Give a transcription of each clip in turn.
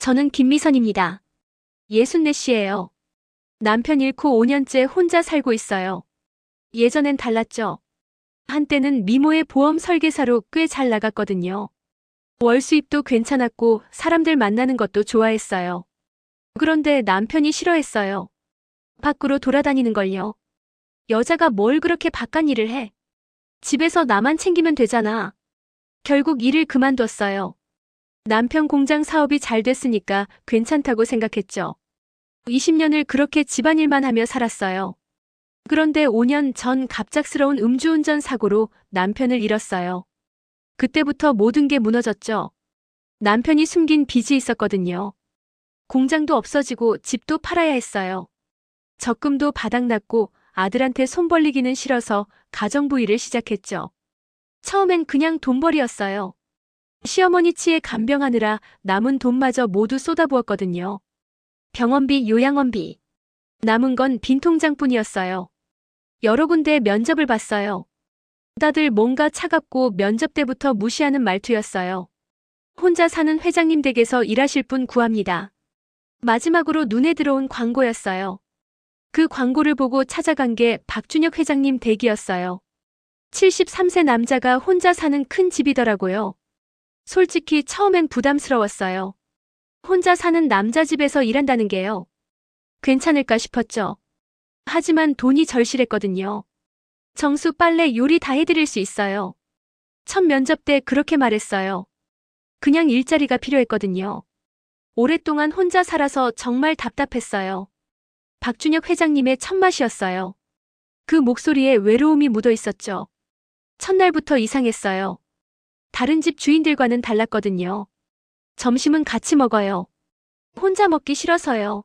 저는 김미선입니다. 64시예요. 남편 잃고 5년째 혼자 살고 있어요. 예전엔 달랐죠. 한때는 미모의 보험 설계사로 꽤 잘 나갔거든요. 월 수입도 괜찮았고 사람들 만나는 것도 좋아했어요. 그런데 남편이 싫어했어요. 밖으로 돌아다니는 걸요. 여자가 뭘 그렇게 바깥 일을 해? 집에서 나만 챙기면 되잖아. 결국 일을 그만뒀어요. 남편 공장 사업이 잘 됐으니까 괜찮다고 생각했죠. 20년을 그렇게 집안일만 하며 살았어요. 그런데 5년 전 갑작스러운 음주운전 사고로 남편을 잃었어요. 그때부터 모든 게 무너졌죠. 남편이 숨긴 빚이 있었거든요. 공장도 없어지고 집도 팔아야 했어요. 적금도 바닥났고 아들한테 손 벌리기는 싫어서 가정부 일을 시작했죠. 처음엔 그냥 돈벌이였어요. 시어머니 치에 간병하느라 남은 돈마저 모두 쏟아부었거든요. 병원비, 요양원비. 남은 건 빈 통장뿐이었어요. 여러 군데 면접을 봤어요. 다들 뭔가 차갑고 면접 때부터 무시하는 말투였어요. 혼자 사는 회장님 댁에서 일하실 분 구합니다. 마지막으로 눈에 들어온 광고였어요. 그 광고를 보고 찾아간 게 박준혁 회장님 댁이었어요. 73세 남자가 혼자 사는 큰 집이더라고요. 솔직히 처음엔 부담스러웠어요. 혼자 사는 남자 집에서 일한다는 게요. 괜찮을까 싶었죠. 하지만 돈이 절실했거든요. 정수, 빨래, 요리 다 해드릴 수 있어요. 첫 면접 때 그렇게 말했어요. 그냥 일자리가 필요했거든요. 오랫동안 혼자 살아서 정말 답답했어요. 박준혁 회장님의 첫맛이었어요. 그 목소리에 외로움이 묻어 있었죠. 첫날부터 이상했어요. 다른 집 주인들과는 달랐거든요. 점심은 같이 먹어요. 혼자 먹기 싫어서요.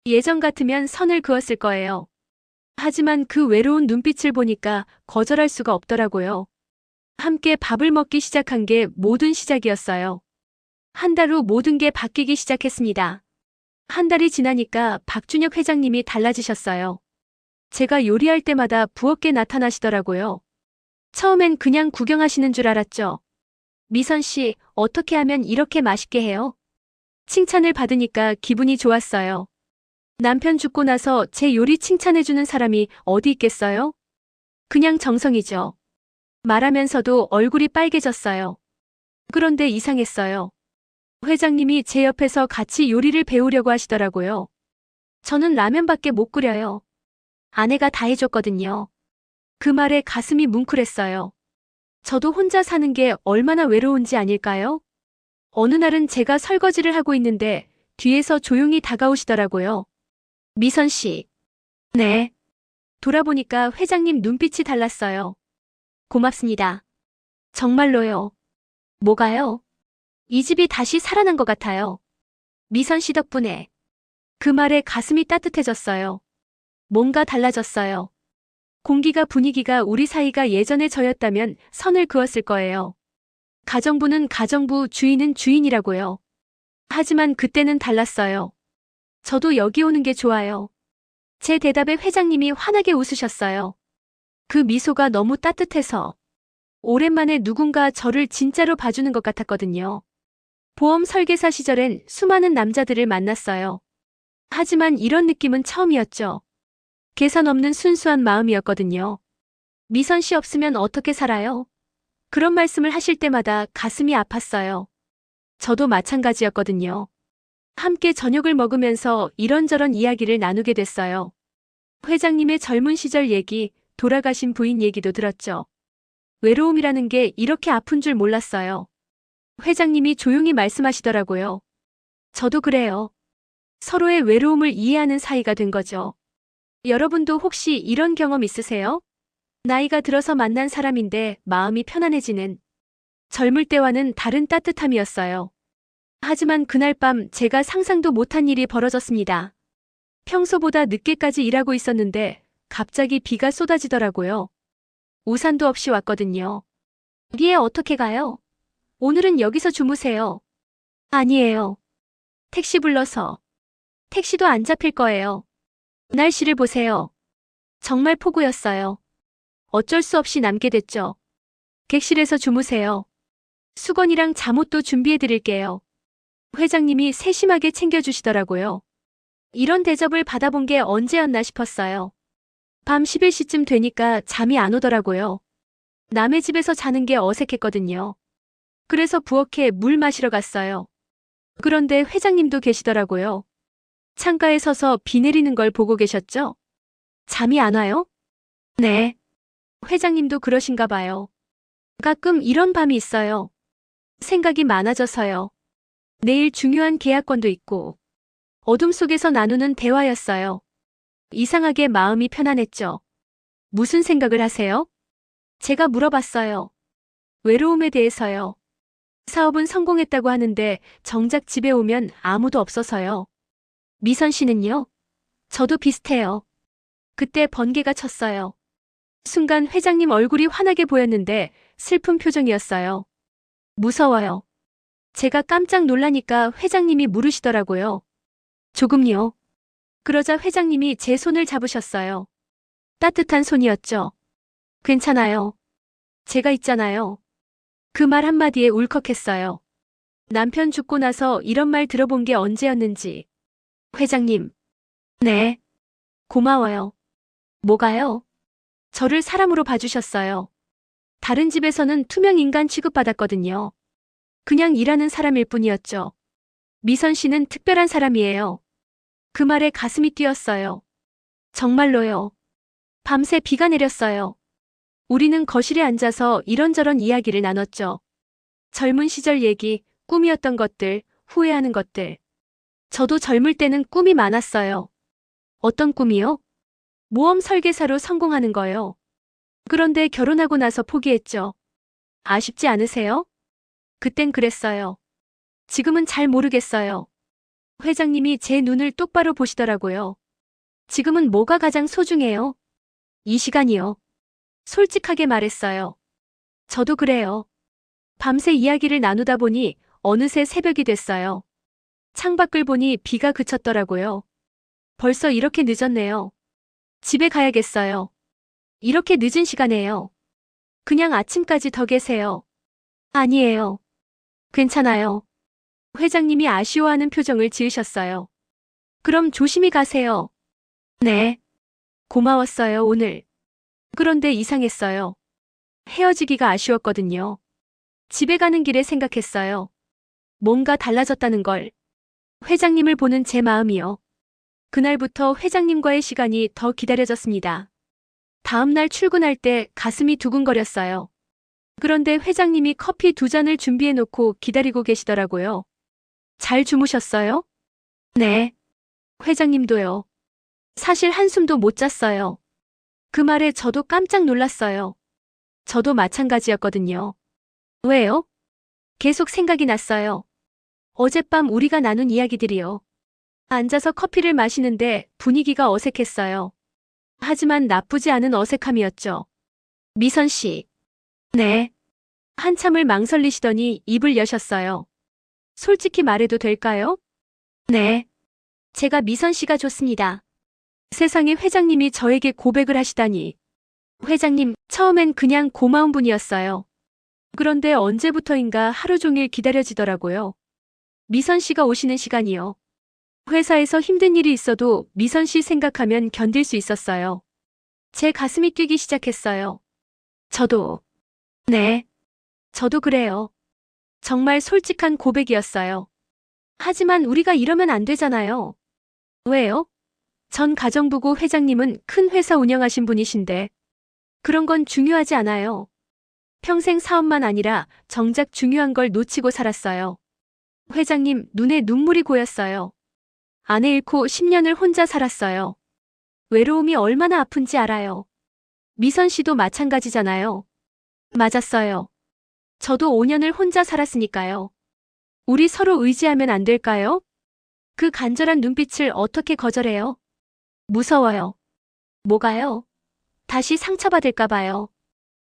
예전 같으면 선을 그었을 거예요. 하지만 그 외로운 눈빛을 보니까 거절할 수가 없더라고요. 함께 밥을 먹기 시작한 게 모든 시작이었어요. 한 달 후 모든 게 바뀌기 시작했습니다. 한 달이 지나니까 박준혁 회장님이 달라지셨어요. 제가 요리할 때마다 부엌에 나타나시더라고요. 처음엔 그냥 구경하시는 줄 알았죠. 미선 씨, 어떻게 하면 이렇게 맛있게 해요? 칭찬을 받으니까 기분이 좋았어요. 남편 죽고 나서 제 요리 칭찬해주는 사람이 어디 있겠어요? 그냥 정성이죠. 말하면서도 얼굴이 빨개졌어요. 그런데 이상했어요. 회장님이 제 옆에서 같이 요리를 배우려고 하시더라고요. 저는 라면밖에 못 끓여요. 아내가 다 해줬거든요. 그 말에 가슴이 뭉클했어요. 저도 혼자 사는 게 얼마나 외로운지 아닐까요? 어느 날은 제가 설거지를 하고 있는데 뒤에서 조용히 다가오시더라고요. 미선 씨. 네. 돌아보니까 회장님 눈빛이 달랐어요. 고맙습니다. 정말로요. 뭐가요? 이 집이 다시 살아난 것 같아요. 미선 씨 덕분에. 그 말에 가슴이 따뜻해졌어요. 뭔가 달라졌어요. 공기가 분위기가 우리 사이가 예전의 저였다면 선을 그었을 거예요. 가정부는 가정부, 주인은 주인이라고요. 하지만 그때는 달랐어요. 저도 여기 오는 게 좋아요. 제 대답에 회장님이 환하게 웃으셨어요. 그 미소가 너무 따뜻해서 오랜만에 누군가 저를 진짜로 봐주는 것 같았거든요. 보험 설계사 시절엔 수많은 남자들을 만났어요. 하지만 이런 느낌은 처음이었죠. 계산 없는 순수한 마음이었거든요. 미선 씨 없으면 어떻게 살아요? 그런 말씀을 하실 때마다 가슴이 아팠어요. 저도 마찬가지였거든요. 함께 저녁을 먹으면서 이런저런 이야기를 나누게 됐어요. 회장님의 젊은 시절 얘기, 돌아가신 부인 얘기도 들었죠. 외로움이라는 게 이렇게 아픈 줄 몰랐어요. 회장님이 조용히 말씀하시더라고요. 저도 그래요. 서로의 외로움을 이해하는 사이가 된 거죠. 여러분도 혹시 이런 경험 있으세요? 나이가 들어서 만난 사람인데 마음이 편안해지는. 젊을 때와는 다른 따뜻함이었어요. 하지만 그날 밤 제가 상상도 못한 일이 벌어졌습니다. 평소보다 늦게까지 일하고 있었는데 갑자기 비가 쏟아지더라고요. 우산도 없이 왔거든요. 비에 어떻게 가요? 오늘은 여기서 주무세요. 아니에요. 택시 불러서. 택시도 안 잡힐 거예요. 날씨를 보세요. 정말 폭우였어요. 어쩔 수 없이 남게 됐죠. 객실에서 주무세요. 수건이랑 잠옷도 준비해 드릴게요. 회장님이 세심하게 챙겨주시더라고요. 이런 대접을 받아본 게 언제였나 싶었어요. 밤 11시쯤 되니까 잠이 안 오더라고요. 남의 집에서 자는 게 어색했거든요. 그래서 부엌에 물 마시러 갔어요. 그런데 회장님도 계시더라고요. 창가에 서서 비 내리는 걸 보고 계셨죠? 잠이 안 와요? 네. 회장님도 그러신가 봐요. 가끔 이런 밤이 있어요. 생각이 많아져서요. 내일 중요한 계약권도 있고, 어둠 속에서 나누는 대화였어요. 이상하게 마음이 편안했죠. 무슨 생각을 하세요? 제가 물어봤어요. 외로움에 대해서요. 사업은 성공했다고 하는데 정작 집에 오면 아무도 없어서요. 미선 씨는요? 저도 비슷해요. 그때 번개가 쳤어요. 순간 회장님 얼굴이 환하게 보였는데 슬픈 표정이었어요. 무서워요. 제가 깜짝 놀라니까 회장님이 물으시더라고요. 조금요. 그러자 회장님이 제 손을 잡으셨어요. 따뜻한 손이었죠. 괜찮아요. 제가 있잖아요. 그 말 한마디에 울컥했어요. 남편 죽고 나서 이런 말 들어본 게 언제였는지. 회장님. 네. 고마워요. 뭐가요? 저를 사람으로 봐주셨어요. 다른 집에서는 투명 인간 취급받았거든요. 그냥 일하는 사람일 뿐이었죠. 미선 씨는 특별한 사람이에요. 그 말에 가슴이 뛰었어요. 정말로요. 밤새 비가 내렸어요. 우리는 거실에 앉아서 이런저런 이야기를 나눴죠. 젊은 시절 얘기, 꿈이었던 것들, 후회하는 것들. 저도 젊을 때는 꿈이 많았어요. 어떤 꿈이요? 모험 설계사로 성공하는 거요. 그런데 결혼하고 나서 포기했죠. 아쉽지 않으세요? 그땐 그랬어요. 지금은 잘 모르겠어요. 회장님이 제 눈을 똑바로 보시더라고요. 지금은 뭐가 가장 소중해요? 이 시간이요. 솔직하게 말했어요. 저도 그래요. 밤새 이야기를 나누다 보니 어느새 새벽이 됐어요. 창밖을 보니 비가 그쳤더라고요. 벌써 이렇게 늦었네요. 집에 가야겠어요. 이렇게 늦은 시간에요. 그냥 아침까지 더 계세요. 아니에요. 괜찮아요. 회장님이 아쉬워하는 표정을 지으셨어요. 그럼 조심히 가세요. 네. 고마웠어요, 오늘. 그런데 이상했어요. 헤어지기가 아쉬웠거든요. 집에 가는 길에 생각했어요. 뭔가 달라졌다는 걸. 회장님을 보는 제 마음이요. 그날부터 회장님과의 시간이 더 기다려졌습니다. 다음날 출근할 때 가슴이 두근거렸어요. 그런데 회장님이 커피 2잔을 준비해 놓고 기다리고 계시더라고요. 잘 주무셨어요? 네. 회장님도요. 사실 한숨도 못 잤어요. 그 말에 저도 깜짝 놀랐어요. 저도 마찬가지였거든요. 왜요? 계속 생각이 났어요. 어젯밤 우리가 나눈 이야기들이요. 앉아서 커피를 마시는데 분위기가 어색했어요. 하지만 나쁘지 않은 어색함이었죠. 미선 씨. 네. 한참을 망설이시더니 입을 여셨어요. 솔직히 말해도 될까요? 네. 제가 미선 씨가 좋습니다. 세상에 회장님이 저에게 고백을 하시다니. 회장님, 처음엔 그냥 고마운 분이었어요. 그런데 언제부터인가 하루 종일 기다려지더라고요. 미선 씨가 오시는 시간이요. 회사에서 힘든 일이 있어도 미선 씨 생각하면 견딜 수 있었어요. 제 가슴이 뛰기 시작했어요. 저도. 네. 저도 그래요. 정말 솔직한 고백이었어요. 하지만 우리가 이러면 안 되잖아요. 왜요? 전 가정부고 회장님은 큰 회사 운영하신 분이신데. 그런 건 중요하지 않아요. 평생 사업만 아니라 정작 중요한 걸 놓치고 살았어요. 회장님 눈에 눈물이 고였어요. 아내 잃고 10년을 혼자 살았어요. 외로움이 얼마나 아픈지 알아요. 미선 씨도 마찬가지잖아요. 맞았어요. 저도 5년을 혼자 살았으니까요. 우리 서로 의지하면 안 될까요? 그 간절한 눈빛을 어떻게 거절해요? 무서워요. 뭐가요? 다시 상처받을까 봐요.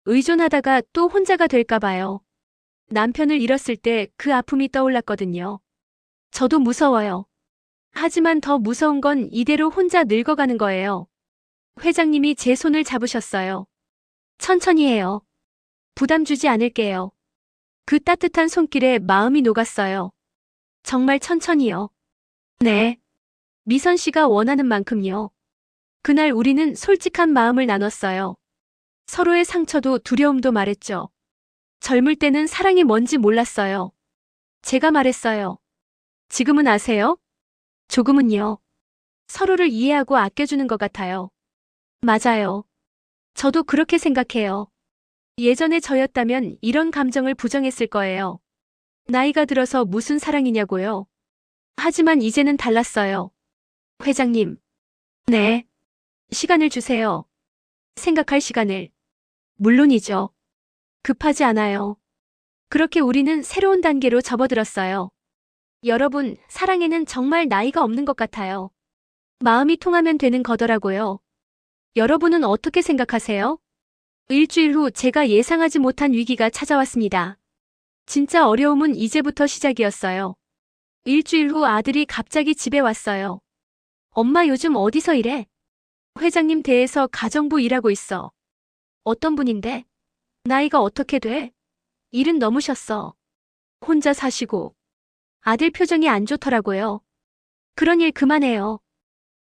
의존하다가 또 혼자가 될까 봐요. 남편을 잃었을 때 그 아픔이 떠올랐거든요. 저도 무서워요. 하지만 더 무서운 건 이대로 혼자 늙어가는 거예요. 회장님이 제 손을 잡으셨어요. 천천히 해요. 부담 주지 않을게요. 그 따뜻한 손길에 마음이 녹았어요. 정말 천천히요. 네. 미선 씨가 원하는 만큼요. 그날 우리는 솔직한 마음을 나눴어요. 서로의 상처도 두려움도 말했죠. 젊을 때는 사랑이 뭔지 몰랐어요. 제가 말했어요. 지금은 아세요? 조금은요. 서로를 이해하고 아껴주는 것 같아요. 맞아요. 저도 그렇게 생각해요. 예전에 저였다면 이런 감정을 부정했을 거예요. 나이가 들어서 무슨 사랑이냐고요. 하지만 이제는 달랐어요. 회장님. 네. 시간을 주세요. 생각할 시간을. 물론이죠. 급하지 않아요. 그렇게 우리는 새로운 단계로 접어들었어요. 여러분, 사랑에는 정말 나이가 없는 것 같아요. 마음이 통하면 되는 거더라고요. 여러분은 어떻게 생각하세요? 일주일 후 제가 예상하지 못한 위기가 찾아왔습니다. 진짜 어려움은 이제부터 시작이었어요. 일주일 후 아들이 갑자기 집에 왔어요. 엄마 요즘 어디서 일해? 회장님 댁에서 가정부 일하고 있어. 어떤 분인데? 나이가 어떻게 돼? 일은 넘으셨어. 혼자 사시고. 아들 표정이 안 좋더라고요. 그런 일 그만해요.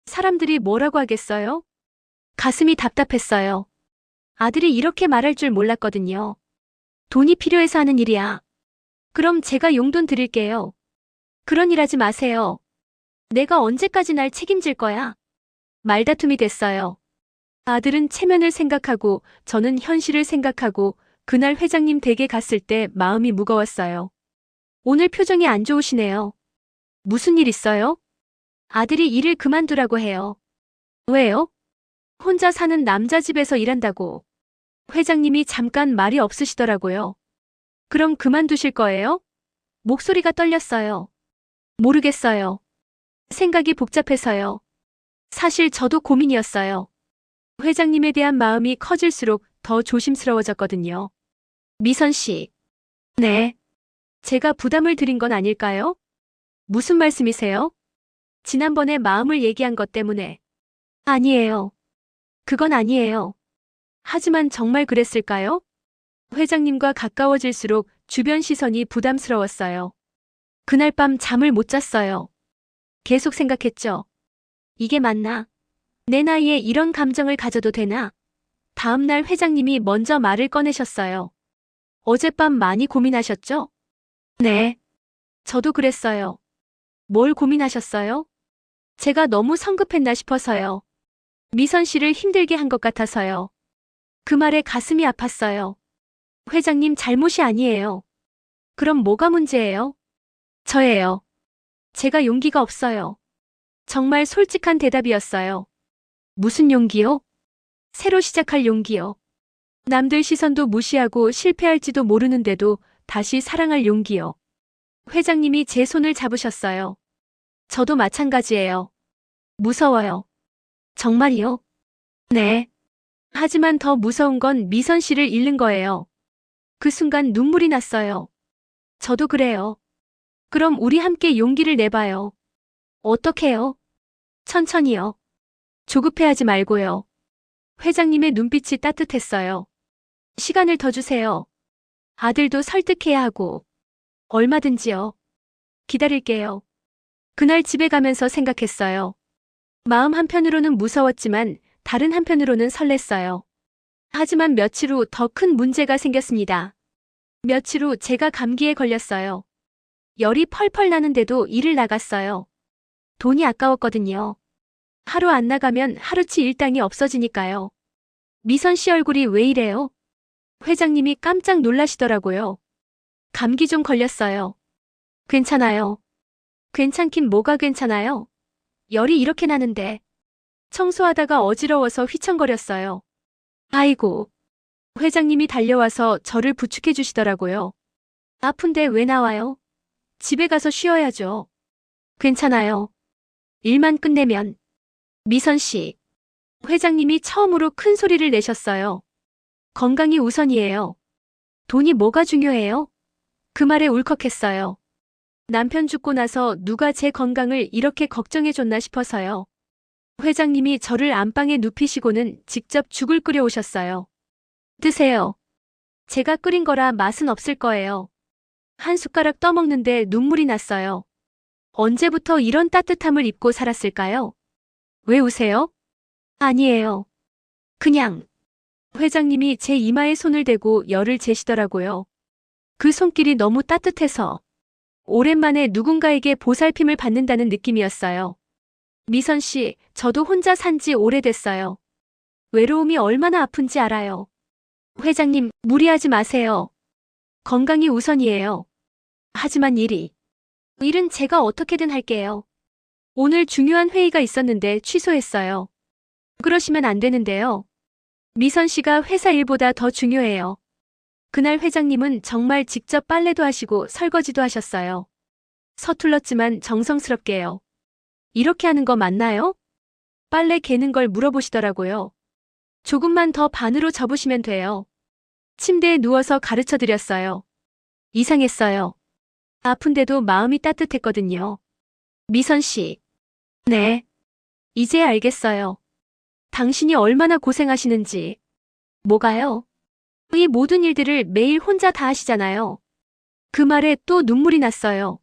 사람들이 뭐라고 하겠어요? 가슴이 답답했어요. 아들이 이렇게 말할 줄 몰랐거든요. 돈이 필요해서 하는 일이야. 그럼 제가 용돈 드릴게요. 그런 일 하지 마세요. 내가 언제까지 날 책임질 거야? 말다툼이 됐어요. 아들은 체면을 생각하고 저는 현실을 생각하고 그날 회장님 댁에 갔을 때 마음이 무거웠어요. 오늘 표정이 안 좋으시네요. 무슨 일 있어요? 아들이 일을 그만두라고 해요. 왜요? 혼자 사는 남자 집에서 일한다고. 회장님이 잠깐 말이 없으시더라고요. 그럼 그만두실 거예요? 목소리가 떨렸어요. 모르겠어요. 생각이 복잡해서요. 사실 저도 고민이었어요. 회장님에 대한 마음이 커질수록 더 조심스러워졌거든요. 미선 씨. 네. 제가 부담을 드린 건 아닐까요? 무슨 말씀이세요? 지난번에 마음을 얘기한 것 때문에. 아니에요. 그건 아니에요. 하지만 정말 그랬을까요? 회장님과 가까워질수록 주변 시선이 부담스러웠어요. 그날 밤 잠을 못 잤어요. 계속 생각했죠. 이게 맞나? 내 나이에 이런 감정을 가져도 되나? 다음 날 회장님이 먼저 말을 꺼내셨어요. 어젯밤 많이 고민하셨죠? 네. 저도 그랬어요. 뭘 고민하셨어요? 제가 너무 성급했나 싶어서요. 미선 씨를 힘들게 한 것 같아서요. 그 말에 가슴이 아팠어요. 회장님 잘못이 아니에요. 그럼 뭐가 문제예요? 저예요. 제가 용기가 없어요. 정말 솔직한 대답이었어요. 무슨 용기요? 새로 시작할 용기요. 남들 시선도 무시하고 실패할지도 모르는데도 다시 사랑할 용기요. 회장님이 제 손을 잡으셨어요. 저도 마찬가지예요. 무서워요. 정말이요? 네. 하지만 더 무서운 건 미선 씨를 잃는 거예요. 그 순간 눈물이 났어요. 저도 그래요. 그럼 우리 함께 용기를 내봐요. 어떻게요? 천천히요. 조급해하지 말고요. 회장님의 눈빛이 따뜻했어요. 시간을 더 주세요. 아들도 설득해야 하고. 얼마든지요. 기다릴게요. 그날 집에 가면서 생각했어요. 마음 한편으로는 무서웠지만 다른 한편으로는 설렜어요. 하지만 며칠 후 더 큰 문제가 생겼습니다. 며칠 후 제가 감기에 걸렸어요. 열이 펄펄 나는데도 일을 나갔어요. 돈이 아까웠거든요. 하루 안 나가면 하루치 일당이 없어지니까요. 미선 씨 얼굴이 왜 이래요? 회장님이 깜짝 놀라시더라고요. 감기 좀 걸렸어요. 괜찮아요. 괜찮긴 뭐가 괜찮아요? 열이 이렇게 나는데. 청소하다가 어지러워서 휘청거렸어요. 아이고. 회장님이 달려와서 저를 부축해 주시더라고요. 아픈데 왜 나와요? 집에 가서 쉬어야죠. 괜찮아요. 일만 끝내면. 미선 씨. 회장님이 처음으로 큰 소리를 내셨어요. 건강이 우선이에요. 돈이 뭐가 중요해요? 그 말에 울컥했어요. 남편 죽고 나서 누가 제 건강을 이렇게 걱정해줬나 싶어서요. 회장님이 저를 안방에 눕히시고는 직접 죽을 끓여오셨어요. 드세요. 제가 끓인 거라 맛은 없을 거예요. 한 숟가락 떠먹는데 눈물이 났어요. 언제부터 이런 따뜻함을 입고 살았을까요? 왜 우세요? 아니에요. 그냥 회장님이 제 이마에 손을 대고 열을 재시더라고요. 그 손길이 너무 따뜻해서 오랜만에 누군가에게 보살핌을 받는다는 느낌이었어요. 미선 씨, 저도 혼자 산지 오래됐어요. 외로움이 얼마나 아픈지 알아요. 회장님, 무리하지 마세요. 건강이 우선이에요. 하지만 일은 제가 어떻게든 할게요. 오늘 중요한 회의가 있었는데 취소했어요. 그러시면 안 되는데요. 미선 씨가 회사 일보다 더 중요해요. 그날 회장님은 정말 직접 빨래도 하시고 설거지도 하셨어요. 서툴렀지만 정성스럽게요. 이렇게 하는 거 맞나요? 빨래 개는 걸 물어보시더라고요. 조금만 더 반으로 접으시면 돼요. 침대에 누워서 가르쳐 드렸어요. 이상했어요. 아픈데도 마음이 따뜻했거든요. 미선 씨. 네. 이제 알겠어요. 당신이 얼마나 고생하시는지. 뭐가요? 이 모든 일들을 매일 혼자 다 하시잖아요. 그 말에 또 눈물이 났어요.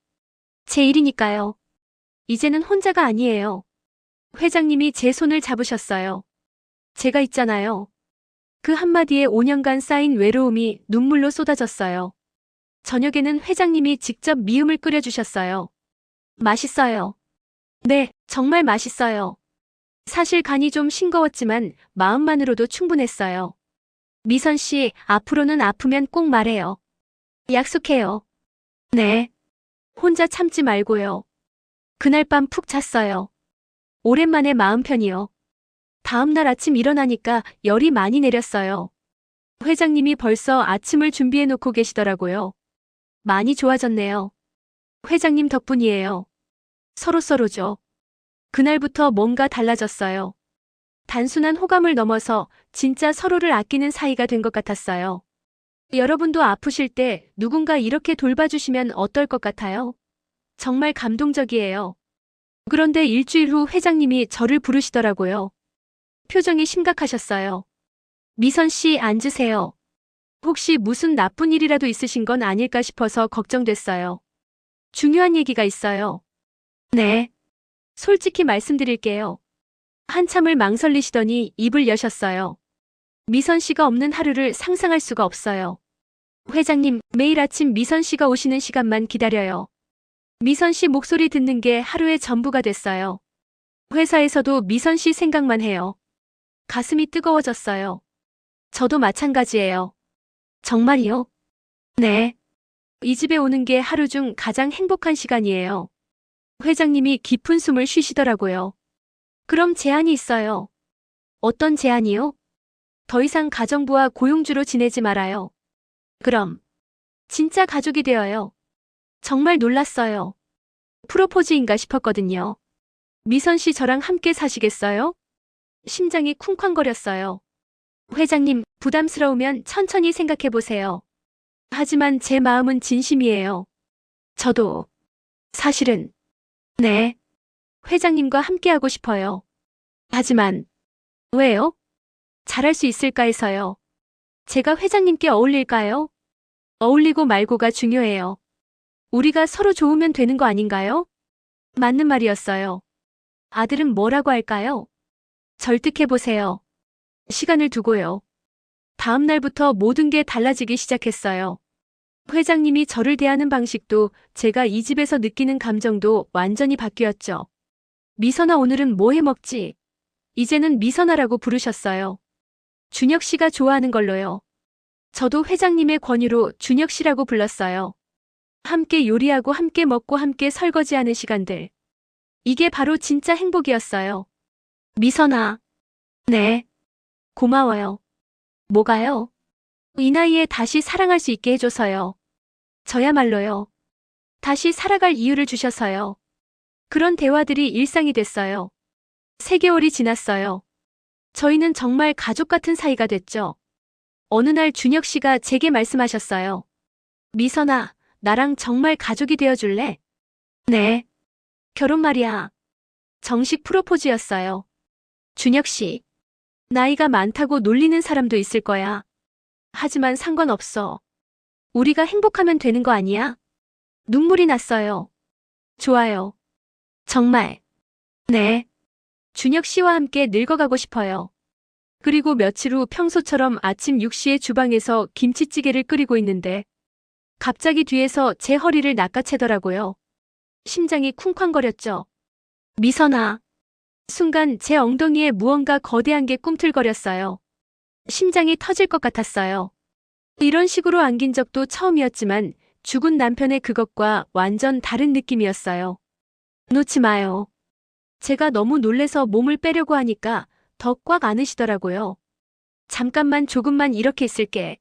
제 일이니까요. 이제는 혼자가 아니에요. 회장님이 제 손을 잡으셨어요. 제가 있잖아요. 그 한마디에 5년간 쌓인 외로움이 눈물로 쏟아졌어요. 저녁에는 회장님이 직접 미음을 끓여주셨어요. 맛있어요. 네, 정말 맛있어요. 사실 간이 좀 싱거웠지만 마음만으로도 충분했어요. 미선 씨, 앞으로는 아프면 꼭 말해요. 약속해요. 네. 혼자 참지 말고요. 그날 밤 푹 잤어요. 오랜만에 마음 편히요. 다음날 아침 일어나니까 열이 많이 내렸어요. 회장님이 벌써 아침을 준비해 놓고 계시더라고요. 많이 좋아졌네요. 회장님 덕분이에요. 서로서로죠. 그날부터 뭔가 달라졌어요. 단순한 호감을 넘어서 진짜 서로를 아끼는 사이가 된 것 같았어요. 여러분도 아프실 때 누군가 이렇게 돌봐주시면 어떨 것 같아요? 정말 감동적이에요. 그런데 일주일 후 회장님이 저를 부르시더라고요. 표정이 심각하셨어요. 미선 씨, 앉으세요. 혹시 무슨 나쁜 일이라도 있으신 건 아닐까 싶어서 걱정됐어요. 중요한 얘기가 있어요. 네. 솔직히 말씀드릴게요. 한참을 망설이시더니 입을 여셨어요. 미선 씨가 없는 하루를 상상할 수가 없어요. 회장님, 매일 아침 미선 씨가 오시는 시간만 기다려요. 미선 씨 목소리 듣는 게 하루의 전부가 됐어요. 회사에서도 미선 씨 생각만 해요. 가슴이 뜨거워졌어요. 저도 마찬가지예요. 정말이요? 네. 이 집에 오는 게 하루 중 가장 행복한 시간이에요. 회장님이 깊은 숨을 쉬시더라고요. 그럼 제안이 있어요. 어떤 제안이요? 더 이상 가정부와 고용주로 지내지 말아요. 그럼 진짜 가족이 되어요. 정말 놀랐어요. 프로포즈인가 싶었거든요. 미선 씨 저랑 함께 사시겠어요? 심장이 쿵쾅거렸어요. 회장님, 부담스러우면 천천히 생각해 보세요. 하지만 제 마음은 진심이에요. 저도 사실은 네. 회장님과 함께하고 싶어요. 하지만 왜요? 잘할 수 있을까 해서요. 제가 회장님께 어울릴까요? 어울리고 말고가 중요해요. 우리가 서로 좋으면 되는 거 아닌가요? 맞는 말이었어요. 아들은 뭐라고 할까요? 절득해보세요. 시간을 두고요. 다음 날부터 모든 게 달라지기 시작했어요. 회장님이 저를 대하는 방식도 제가 이 집에서 느끼는 감정도 완전히 바뀌었죠. 미선아, 오늘은 뭐 해 먹지? 이제는 미선아라고 부르셨어요. 준혁 씨가 좋아하는 걸로요. 저도 회장님의 권유로 준혁 씨라고 불렀어요. 함께 요리하고 함께 먹고 함께 설거지하는 시간들. 이게 바로 진짜 행복이었어요. 미선아. 네. 고마워요. 뭐가요? 이 나이에 다시 사랑할 수 있게 해줘서요. 저야말로요. 다시 살아갈 이유를 주셔서요. 그런 대화들이 일상이 됐어요. 3개월이 지났어요. 저희는 정말 가족 같은 사이가 됐죠. 어느 날 준혁 씨가 제게 말씀하셨어요. 미선아, 나랑 정말 가족이 되어줄래? 네. 결혼 말이야. 정식 프로포즈였어요. 준혁 씨. 나이가 많다고 놀리는 사람도 있을 거야. 하지만 상관없어. 우리가 행복하면 되는 거 아니야? 눈물이 났어요. 좋아요. 정말. 네. 준혁 씨와 함께 늙어가고 싶어요. 그리고 며칠 후 평소처럼 아침 6시에 주방에서 김치찌개를 끓이고 있는데 갑자기 뒤에서 제 허리를 낚아채더라고요. 심장이 쿵쾅거렸죠. 미선아. 순간 제 엉덩이에 무언가 거대한 게 꿈틀거렸어요. 심장이 터질 것 같았어요. 이런 식으로 안긴 적도 처음이었지만 죽은 남편의 그것과 완전 다른 느낌이었어요. 놓지 마요. 제가 너무 놀래서 몸을 빼려고 하니까 더 꽉 안으시더라고요. 잠깐만 조금만 이렇게 있을게.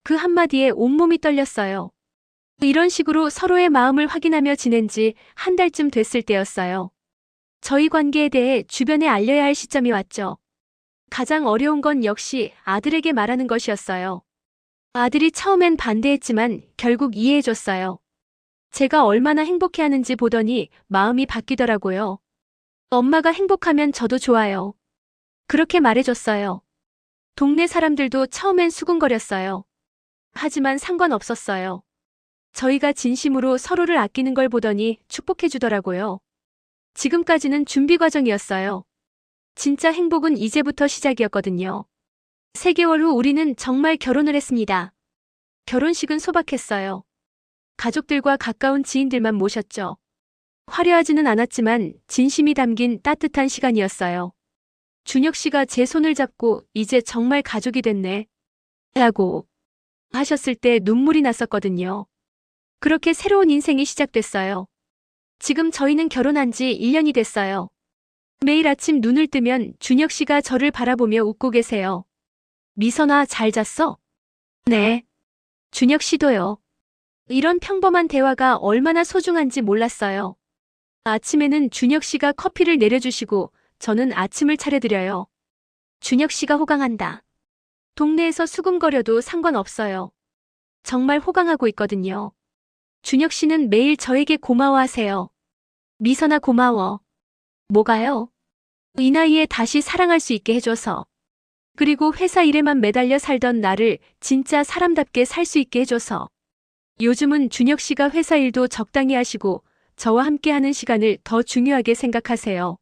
그 한마디에 온몸이 떨렸어요. 이런 식으로 서로의 마음을 확인하며 지낸 지 한 달쯤 됐을 때였어요. 저희 관계에 대해 주변에 알려야 할 시점이 왔죠. 가장 어려운 건 역시 아들에게 말하는 것이었어요. 아들이 처음엔 반대했지만 결국 이해해줬어요. 제가 얼마나 행복해하는지 보더니 마음이 바뀌더라고요. 엄마가 행복하면 저도 좋아요. 그렇게 말해줬어요. 동네 사람들도 처음엔 수군거렸어요. 하지만 상관없었어요. 저희가 진심으로 서로를 아끼는 걸 보더니 축복해주더라고요. 지금까지는 준비 과정이었어요. 진짜 행복은 이제부터 시작이었거든요. 3개월 후 우리는 정말 결혼을 했습니다. 결혼식은 소박했어요. 가족들과 가까운 지인들만 모셨죠. 화려하지는 않았지만 진심이 담긴 따뜻한 시간이었어요. 준혁 씨가 제 손을 잡고 이제 정말 가족이 됐네. 라고 하셨을 때 눈물이 났었거든요. 그렇게 새로운 인생이 시작됐어요. 지금 저희는 결혼한 지 1년이 됐어요. 매일 아침 눈을 뜨면 준혁 씨가 저를 바라보며 웃고 계세요. 미선아, 잘 잤어? 네. 준혁 씨도요. 이런 평범한 대화가 얼마나 소중한지 몰랐어요. 아침에는 준혁 씨가 커피를 내려주시고 저는 아침을 차려드려요. 준혁 씨가 호강한다. 동네에서 수군거려도 상관없어요. 정말 호강하고 있거든요. 준혁 씨는 매일 저에게 고마워하세요. 미선아, 고마워. 뭐가요? 이 나이에 다시 사랑할 수 있게 해줘서. 그리고 회사 일에만 매달려 살던 나를 진짜 사람답게 살 수 있게 해줘서. 요즘은 준혁 씨가 회사 일도 적당히 하시고 저와 함께 하는 시간을 더 중요하게 생각하세요.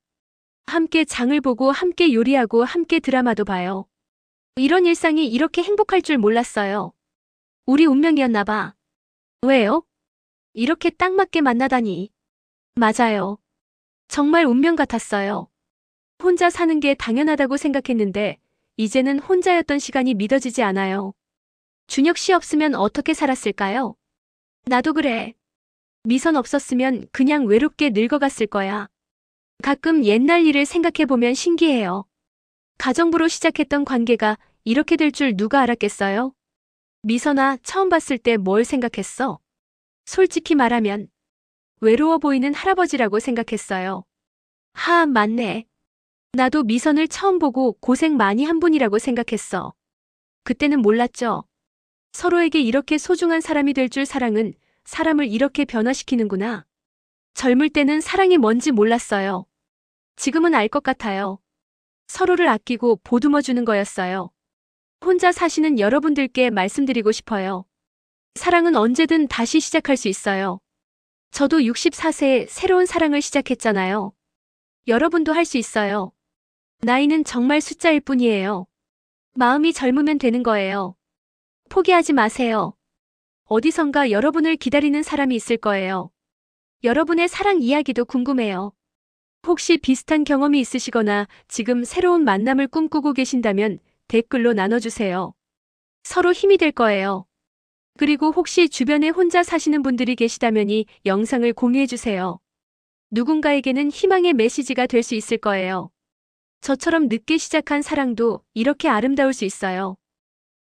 함께 장을 보고 함께 요리하고 함께 드라마도 봐요. 이런 일상이 이렇게 행복할 줄 몰랐어요. 우리 운명이었나 봐. 왜요? 이렇게 딱 맞게 만나다니. 맞아요. 정말 운명 같았어요. 혼자 사는 게 당연하다고 생각했는데 이제는 혼자였던 시간이 믿어지지 않아요. 준혁 씨 없으면 어떻게 살았을까요? 나도 그래. 미선 없었으면 그냥 외롭게 늙어갔을 거야. 가끔 옛날 일을 생각해보면 신기해요. 가정부로 시작했던 관계가 이렇게 될 줄 누가 알았겠어요? 미선아, 처음 봤을 때 뭘 생각했어? 솔직히 말하면 외로워 보이는 할아버지라고 생각했어요. 하, 맞네. 나도 미선을 처음 보고 고생 많이 한 분이라고 생각했어. 그때는 몰랐죠. 서로에게 이렇게 소중한 사람이 될 줄 사랑은 사람을 이렇게 변화시키는구나. 젊을 때는 사랑이 뭔지 몰랐어요. 지금은 알 것 같아요. 서로를 아끼고 보듬어주는 거였어요. 혼자 사시는 여러분들께 말씀드리고 싶어요. 사랑은 언제든 다시 시작할 수 있어요. 저도 64세에 새로운 사랑을 시작했잖아요. 여러분도 할 수 있어요. 나이는 정말 숫자일 뿐이에요. 마음이 젊으면 되는 거예요. 포기하지 마세요. 어디선가 여러분을 기다리는 사람이 있을 거예요. 여러분의 사랑 이야기도 궁금해요. 혹시 비슷한 경험이 있으시거나 지금 새로운 만남을 꿈꾸고 계신다면 댓글로 나눠주세요. 서로 힘이 될 거예요. 그리고 혹시 주변에 혼자 사시는 분들이 계시다면 이 영상을 공유해주세요. 누군가에게는 희망의 메시지가 될 수 있을 거예요. 저처럼 늦게 시작한 사랑도 이렇게 아름다울 수 있어요.